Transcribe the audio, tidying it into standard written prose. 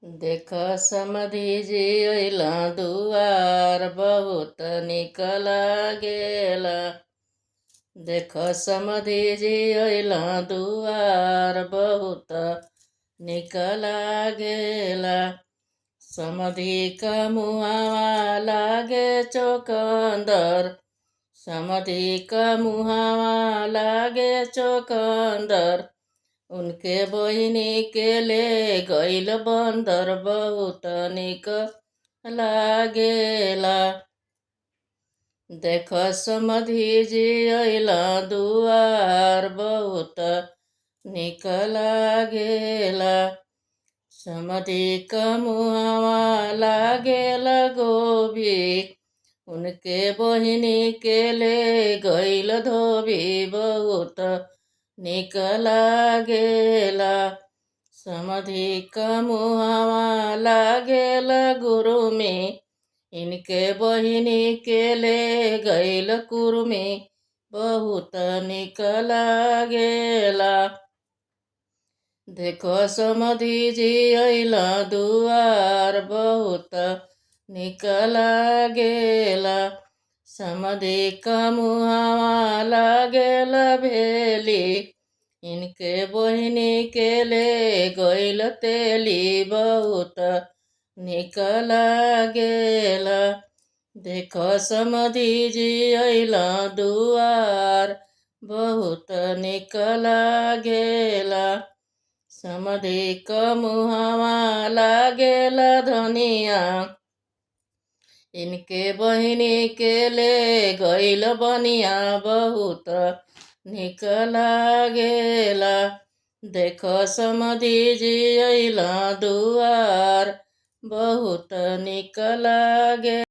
देख समधी जी अइला दुआर बहुत निक लागेला। देख समधी जी अइला दुआर बहुत निक लागेला। समधी का मुहावा लागे चोकंदर। समधी का मुहावा लागे चोकंदर। उनके बहिनी के ले गइल बंदर बहुत निक लागेला। देख समधी जी अइला दुआर बहुत निक लागेला। समधी का मुहावा लागेला गोभी। उनके बहिनी के ले गइल धोबी बहुत निक लागेला। समधी का मुहावा लागेला गुरुमी। इनके बहिनी के ले गइल कुरुमी बहुत निक लागेला। देखो समधी जी अइला दुआर बहुत निक लागेला। समधी का मुहावा लागेला भेली। इनके बहिनी के ले गइल तेली बहुत निक लागेला। देखो समधी जी अइला दुआर बहुत निक लागेला। समधी का मुहावा लागेला धनिया। इनके बहिनी के ले गइल बनिया बहुत निक लागेला। देखो समधी जी अइला दुआर बहुत निक लागे।